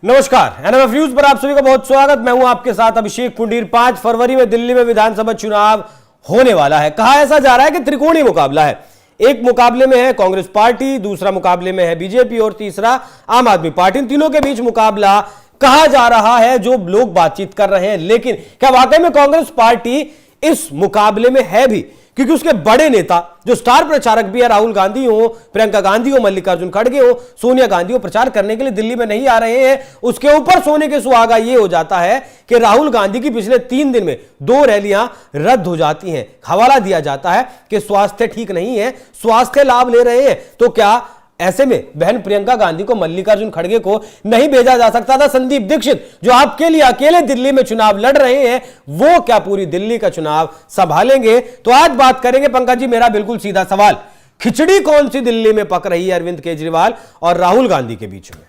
नमस्कार, NMF news पर आप सभी का बहुत स्वागत। मैं हूं आपके साथ अभिषेक कुंडीर। 5 फरवरी में दिल्ली में विधानसभा चुनाव होने वाला है। कहा ऐसा जा रहा है कि त्रिकोणीय मुकाबला है। एक मुकाबले में है कांग्रेस पार्टी, दूसरा मुकाबले में है बीजेपी और तीसरा आम आदमी पार्टी। इन तीनों के बीच मुकाबला कहा जा रहा है, जो लोग बातचीत कर रहे हैं। लेकिन क्या वाकई में कांग्रेस पार्टी इस मुकाबले में है भी? क्योंकि उसके बड़े नेता जो स्टार प्रचारक भी है, राहुल गांधी हो, प्रियंका गांधी हो, मल्लिकार्जुन खड़गे हो, सोनिया गांधी हो, प्रचार करने के लिए दिल्ली में नहीं आ रहे हैं। उसके ऊपर सोने के सुहागा यह हो जाता है कि राहुल गांधी की पिछले 3 दिन में 2 रैलियां रद्द हो जाती हैं। हवाला दिया जाता है कि स्वास्थ्य ठीक नहीं है, स्वास्थ्य लाभ ले रहे हैं। तो क्या ऐसे में बहन प्रियंका गांधी को, मल्लिकार्जुन खड़गे को नहीं भेजा जा सकता था? संदीप दीक्षित जो आपके लिए अकेले दिल्ली में चुनाव लड़ रहे हैं, वो क्या पूरी दिल्ली का चुनाव संभालेंगे? तो आज बात करेंगे। पंकज जी, मेरा बिल्कुल सीधा सवाल, खिचड़ी कौन सी दिल्ली में पक रही है अरविंद केजरीवाल और राहुल गांधी के बीच में?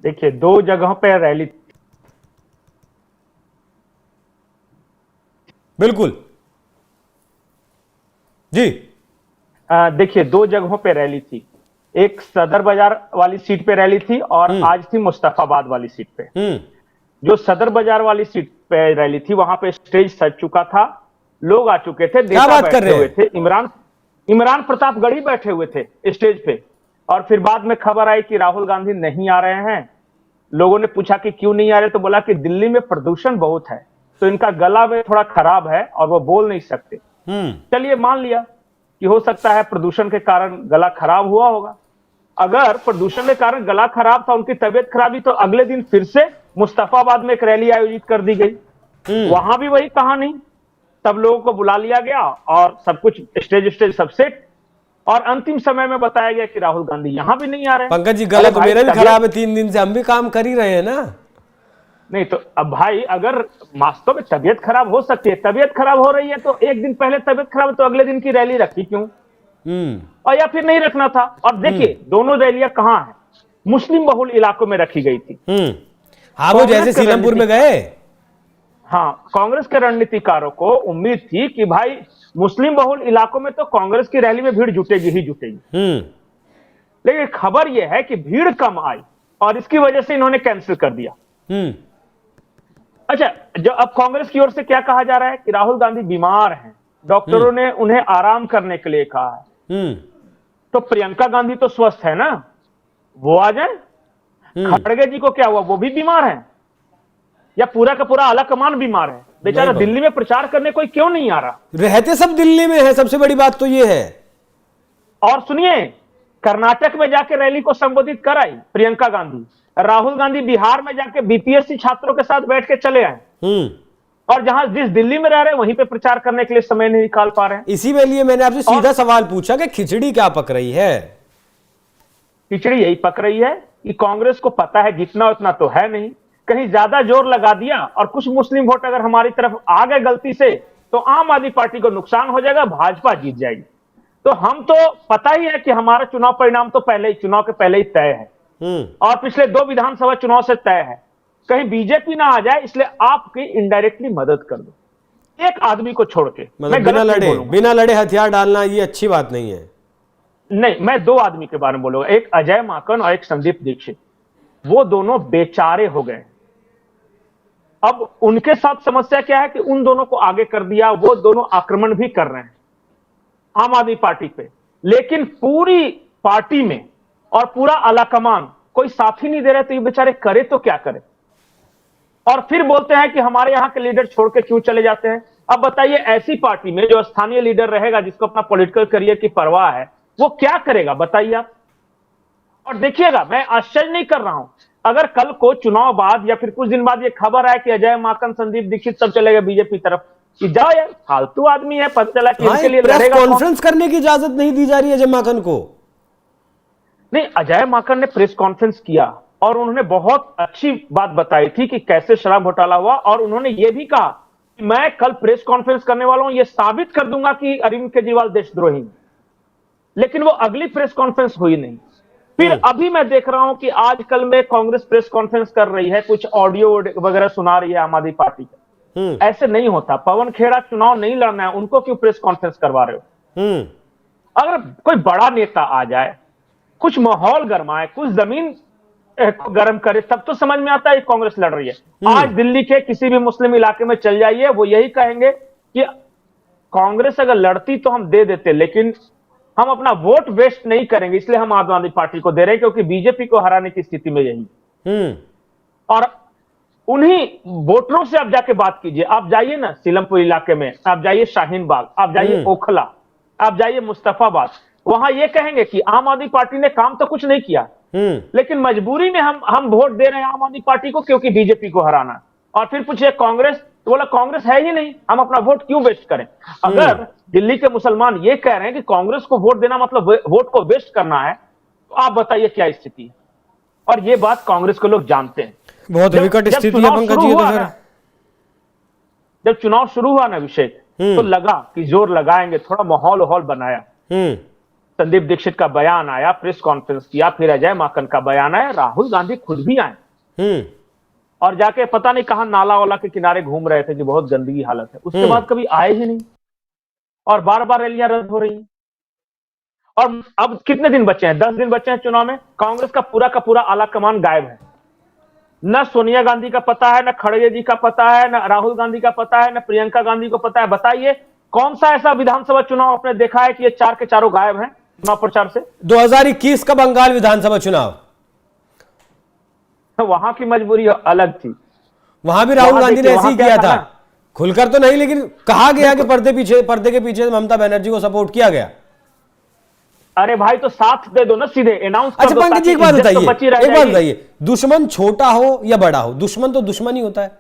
देखिए, 2 जगहों पर रैली। बिल्कुल जी। देखिए, 2 जगहों पे रैली थी। एक सदर बाजार वाली सीट पे रैली थी और आज थी मुस्तफाबाद वाली सीट पे। जो सदर बाजार वाली सीट पे रैली थी, वहां पे स्टेज सज चुका था, लोग आ चुके थे, क्या बात कर रहे हुए थे। इमरान प्रतापगढ़ी बैठे हुए थे स्टेज पे। और फिर बाद में खबर आई कि राहुल गांधी नहीं आ रहे हैं। लोगों ने पूछा कि क्यों नहीं आ रहे, तो बोला कि दिल्ली में प्रदूषण बहुत है, तो इनका गला में थोड़ा खराब है और वो बोल नहीं सकते। चलिए, मान लिया कि हो सकता है प्रदूषण के कारण गला खराब हुआ होगा। अगर प्रदूषण के कारण गला खराब था, उनकी तबीयत खराबी, तो अगले दिन फिर से मुस्तफाबाद में एक रैली आयोजित कर दी गई। वहां भी वही कहानी, सब लोगों को बुला लिया गया और सब कुछ स्टेज सब सेट, और अंतिम समय में बताया गया कि राहुल गांधी यहां भी नहीं आ रहे। पंकज जी, गला तो मेरा भी खराब है 3 दिन से, हम भी काम कर ही रहे हैं ना। नहीं तो अब भाई, अगर वास्तव में तबीयत खराब हो सकती है, तबीयत खराब हो रही है, तो एक दिन पहले तबीयत खराब है तो अगले दिन की रैली रखी क्यों? और या फिर नहीं रखना था। और देखिए, दोनों रैलियां कहां हैं? मुस्लिम बहुल इलाकों में रखी गई थी। हाँ, वो जैसे सीलमपुर में गए। हाँ, कांग्रेस के रणनीतिकारों को उम्मीद थी कि भाई मुस्लिम बहुल इलाकों में तो कांग्रेस की रैली में भीड़ जुटेगी ही जुटेगी। लेकिन खबर यह है कि भीड़ कम आई और इसकी वजह से इन्होंने कैंसिल कर दिया। अच्छा, जो अब कांग्रेस की ओर से क्या कहा जा रहा है कि राहुल गांधी बीमार हैं, डॉक्टरों ने उन्हें आराम करने के लिए कहा है। तो प्रियंका गांधी तो स्वस्थ है ना, वो आ जाए। खड़गे जी को क्या हुआ, वो भी बीमार है? या पूरा का पूरा आला कमान बीमार है? बेचारा दिल्ली में प्रचार करने कोई क्यों नहीं आ रहा? रहते सब दिल्ली में है, सबसे बड़ी बात तो ये है। और सुनिए, कर्नाटक में जाके रैली को संबोधित कराई प्रियंका गांधी। राहुल गांधी बिहार में जाके बीपीएससी छात्रों के साथ बैठ के चले आए। और जहां जिस दिल्ली में रह रहे हैं वहीं पे प्रचार करने के लिए समय नहीं निकाल पा रहे हैं। इसी में लिए मैंने आपसे सीधा सवाल पूछा कि खिचड़ी क्या पक रही है? खिचड़ी यही पक रही है कि कांग्रेस को पता है जितना उतना तो है नहीं, कहीं ज्यादा जोर लगा दिया और कुछ मुस्लिम वोट अगर हमारी तरफ आ गए गलती से, तो आम आदमी पार्टी को नुकसान हो जाएगा, भाजपा जीत जाएगी। तो हम तो पता ही है कि हमारा चुनाव परिणाम तो चुनाव के पहले ही तय है और पिछले 2 विधानसभा चुनाव से तय है। कहीं बीजेपी ना आ जाए, इसलिए आपकी इनडायरेक्टली मदद कर दो, एक आदमी को छोड़ के। मतलब बिना लड़े हथियार डालना ये अच्छी बात नहीं है। नहीं, मैं 2 आदमी के बारे में बोलूंगा, एक अजय माकन और एक संदीप दीक्षित। वो दोनों बेचारे हो गए। अब उनके साथ समस्या क्या है कि उन दोनों को आगे कर दिया, वो दोनों आक्रमण भी कर रहे हैं आम आदमी पार्टी पे, लेकिन पूरी पार्टी में और पूरा आलाकमान कोई साथ ही नहीं दे रहे। तो ये बेचारे करे तो क्या करे? और फिर बोलते हैं कि हमारे यहां के लीडर छोड़ के क्यों चले जाते हैं। अब बताइए, ऐसी पार्टी में जो स्थानीय लीडर रहेगा, जिसको अपना पॉलिटिकल करियर की परवाह है, वो क्या करेगा बताइए आप? और देखिएगा, मैं आश्चर्य नहीं कर रहा हूं, अगर कल को चुनाव बाद या फिर कुछ दिन बाद ये खबर आए कि अजय माकन, संदीप दीक्षित सब चले गए बीजेपी तरफ, कि जाओ यार, फालतू आदमी है, पता चला कि इनके लिए लड़ेगा। कॉन्फ्रेंस करने की इजाजत नहीं दी जा रही है अजय माकन को। नहीं, अजय माकन ने प्रेस कॉन्फ्रेंस किया और उन्होंने बहुत अच्छी बात बताई थी कि कैसे शराब घोटाला हुआ। और उन्होंने यह भी कहा कि मैं कल प्रेस कॉन्फ्रेंस करने वाला हूं, यह साबित कर दूंगा कि अरविंद केजरीवाल देशद्रोही है। लेकिन वो अगली प्रेस कॉन्फ्रेंस हुई नहीं। फिर अभी मैं देख रहा हूं कि आजकल में कांग्रेस प्रेस कॉन्फ्रेंस कर रही है, कुछ ऑडियो वगैरह सुना रही है आम आदमी पार्टी का। ऐसे नहीं होता। पवन खेड़ा चुनाव नहीं लड़ना है, उनको क्यों प्रेस कॉन्फ्रेंस करवा रहे हो? अगर कोई बड़ा नेता आ जाए, कुछ माहौल गरमाए, कुछ जमीन को गर्म करे, तब तो समझ में आता है कांग्रेस लड़ रही है। आज दिल्ली के किसी भी मुस्लिम इलाके में चल जाइए, वो यही कहेंगे कि कांग्रेस अगर लड़ती तो हम दे देते, लेकिन हम अपना वोट वेस्ट नहीं करेंगे, इसलिए हम आम आदमी पार्टी को दे रहे हैं, क्योंकि बीजेपी को हराने की स्थिति में यही। और उन्हीं वोटरों से आप जाके बात कीजिए। आप जाइए ना सीलमपुर इलाके में, आप जाइए शाहीन बाग, आप जाइए ओखला, आप जाइए मुस्तफाबाद, वहां ये कहेंगे कि आम आदमी पार्टी ने काम तो कुछ नहीं किया, लेकिन मजबूरी में हम वोट दे रहे हैं आम आदमी पार्टी को, क्योंकि बीजेपी को हराना। और फिर पूछिए कांग्रेस, तो बोला कांग्रेस है ही नहीं, हम अपना वोट क्यों वेस्ट करें। अगर दिल्ली के मुसलमान ये कह रहे हैं कि कांग्रेस को वोट देना मतलब वोट को वेस्ट करना है, तो आप बताइए क्या स्थिति है। और ये बात कांग्रेस के लोग जानते हैं। बहुत विकट स्थिति है पंकज जी। तो फिर जब चुनाव शुरू हुआ ना अभिषेक, तो लगा कि जोर लगाएंगे, थोड़ा माहौल बनाया। संदीप दीक्षित का बयान आया, प्रेस कॉन्फ्रेंस किया, फिर अजय माकन का बयान आया, राहुल गांधी खुद भी आए और जाके पता नहीं कहां नाला वाला के किनारे घूम रहे थे कि बहुत गंदगी हालत है। उसके बाद कभी आए ही नहीं, और बार बार रैलियां रद्द हो रही हैं। और अब कितने दिन बचे हैं? 10 दिन बचे हैं चुनाव में। कांग्रेस का पूरा आला कमान गायब है। न सोनिया गांधी का पता है, न खड़गे जी का पता है, न राहुल गांधी का पता है, न प्रियंका गांधी को पता है। बताइए कौन सा ऐसा विधानसभा चुनाव आपने देखा है कि ये चार के चारों गायब हैं चुनाव प्रचार से? 2021 का बंगाल विधानसभा चुनाव, तो वहां की मजबूरी अलग थी। वहां भी राहुल गांधी ने ऐसे ही किया था, खुलकर तो नहीं, लेकिन कहा गया कि पर्दे के पीछे ममता बनर्जी को सपोर्ट किया गया। अरे भाई तो साथ दे दो ना, सीधे अनाउंस कर दो। अच्छा पंकज जी एक बात बताइए, दुश्मन छोटा हो या बड़ा हो, दुश्मन तो दुश्मन ही होता है।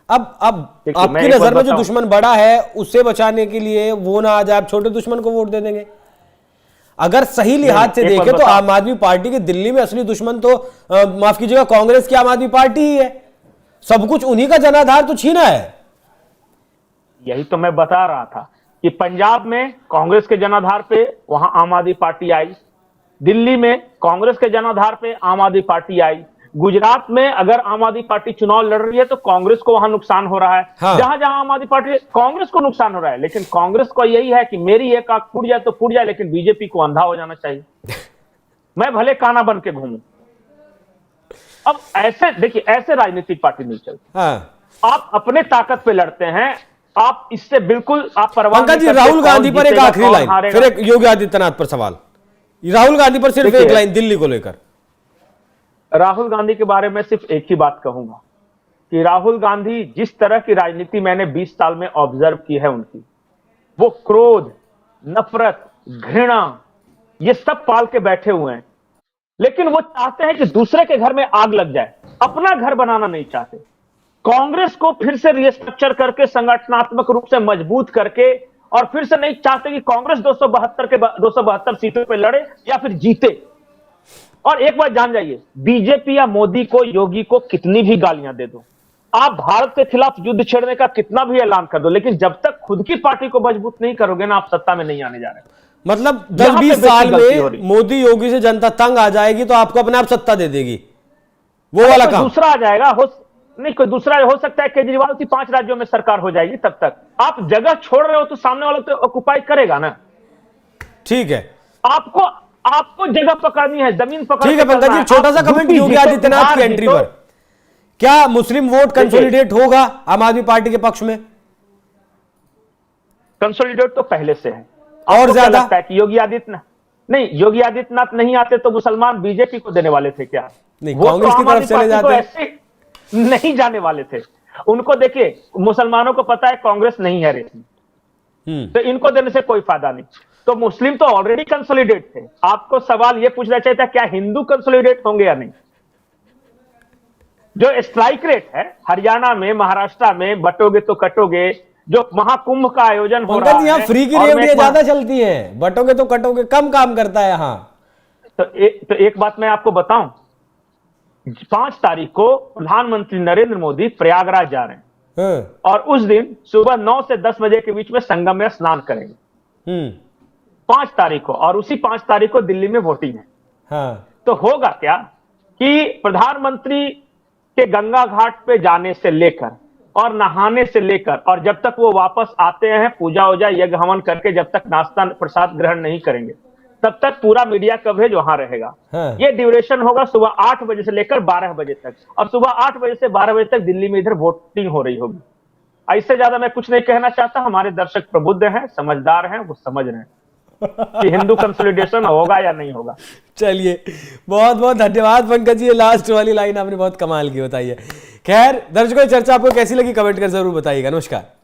अब आपकी नजर में जो दुश्मन बड़ा है उससे बचाने के लिए वो ना आ जाए, आप छोटे दुश्मन को वोट दे देंगे। अगर सही लिहाज से देखें तो आम आदमी पार्टी के दिल्ली में असली दुश्मन तो माफ कीजिएगा कांग्रेस की आम आदमी पार्टी ही है। सब कुछ उन्हीं का जनाधार तो छीना है। यही तो मैं बता रहा था कि पंजाब में कांग्रेस के जनाधार पे वहां आम आदमी पार्टी आई, दिल्ली में कांग्रेस के जनाधार पे आम आदमी पार्टी आई, गुजरात में अगर आम आदमी पार्टी चुनाव लड़ रही है तो कांग्रेस को वहां नुकसान हो रहा है। हाँ। जहां जहां आम आदमी पार्टी, कांग्रेस को नुकसान हो रहा है। लेकिन कांग्रेस को यही है कि मेरी एक आंख फूट जाए तो फूट जाए, लेकिन बीजेपी को अंधा हो जाना चाहिए, मैं भले काना बन के घूमूं। अब ऐसे देखिए, ऐसे राजनीतिक पार्टी नहीं चलती। हाँ। आप अपने ताकत पे लड़ते हैं, आप इससे बिल्कुल आप परवाह नहीं करते। राहुल गांधी पर एक आखिरी लाइन, फिर एक योगी आदित्यनाथ पर सवाल। राहुल गांधी पर सिर्फ एक लाइन दिल्ली को लेकर। राहुल गांधी के बारे में सिर्फ एक ही बात कहूंगा कि राहुल गांधी जिस तरह की राजनीति मैंने 20 साल में ऑब्जर्व की है उनकी, वो क्रोध, नफरत, घृणा, ये सब पाल के बैठे हुए हैं। लेकिन वो चाहते हैं कि दूसरे के घर में आग लग जाए, अपना घर बनाना नहीं चाहते। कांग्रेस को फिर से रिस्ट्रक्चर करके, संगठनात्मक रूप से मजबूत करके, और फिर से नहीं चाहते कि कांग्रेस 272 सीटों पे लड़े या फिर जीते। और एक बात जान जाइए, बीजेपी या मोदी को, योगी को कितनी भी गालियां दे दो, आप भारत के खिलाफ युद्ध छेड़ने का कितना भी ऐलान कर दो, लेकिन जब तक खुद की पार्टी को मजबूत नहीं करोगे ना, आप सत्ता में नहीं आने जा रहे। मतलब 10-20 साल में मोदी योगी से जनता तंग आ जाएगी तो आपको अपने आप सत्ता दे देगी, वो वाला काम। दूसरा आ जाएगा, नहीं कोई दूसरा हो सकता है, केजरीवाल की 5 राज्यों में सरकार हो जाएगी। तब तक आप जगह छोड़ रहे हो तो सामने वाला तो ऑक्युपाई करेगा ना। ठीक है, आपको जगह पकड़नी है, जमीन पकड़नी है। ठीक है पंकज जी, छोटा सा कमेंट योगी आदित्यनाथ की एंट्री पर, क्या मुस्लिम वोट कंसोलिडेट होगा आम आदमी पार्टी के पक्ष में? कंसोलिडेट तो पहले से है। और ज्यादा लगता है कि योगी आदित्यनाथ नहीं आते तो मुसलमान बीजेपी को देने वाले थे क्या? नहीं, कांग्रेस की तरफ चले जाते, ऐसे नहीं जाने वाले थे। उनको देखिए, मुसलमानों को पता है कांग्रेस नहीं है रेस में, तो इनको देने से कोई फायदा नहीं। तो मुस्लिम तो ऑलरेडी कंसोलिडेट थे। आपको सवाल यह पूछना चाहिए था, क्या हिंदू कंसोलिडेट होंगे या नहीं? जो स्ट्राइक रेट है हरियाणा में, महाराष्ट्र में, बटोगे तो कटोगे, जो महाकुंभ का आयोजन हो रहा है, यहाँ फ्री की रेवड़ियां ज्यादा चलती हैं, बटोगे तो कटोगे कम काम करता है यहाँ। तो एक बात मैं आपको बताऊं, 5 तारीख को प्रधानमंत्री नरेंद्र मोदी प्रयागराज जा रहे हैं, और उस दिन सुबह 9 से 10 बजे के बीच में संगम में स्नान करेंगे। 5 तारीख को, और उसी 5 तारीख को दिल्ली में वोटिंग है। हाँ। तो होगा क्या कि प्रधानमंत्री के गंगा घाट पे जाने से लेकर और नहाने से लेकर, और जब तक वो वापस आते हैं, पूजा वूजा, यज्ञ हवन करके जब तक नाश्ता प्रसाद ग्रहण नहीं करेंगे, तब तक पूरा मीडिया कवरेज वहां रहेगा। हाँ। ये ड्यूरेशन होगा सुबह 8 बजे से लेकर 12 बजे तक, और सुबह 8 बजे से 12 बजे तक दिल्ली में इधर वोटिंग हो रही होगी। इससे ज्यादा मैं कुछ नहीं कहना चाहता। हमारे दर्शक प्रबुद्ध हैं, समझदार हैं, वो समझ रहे हैं कि हिंदू कंसोलिडेशन होगा या नहीं होगा। चलिए, बहुत बहुत धन्यवाद पंकज जी, ये लास्ट वाली लाइन आपने बहुत कमाल की बताई है। खैर दर्शकों, चर्चा आपको कैसी लगी कमेंट कर जरूर बताइएगा। नमस्कार।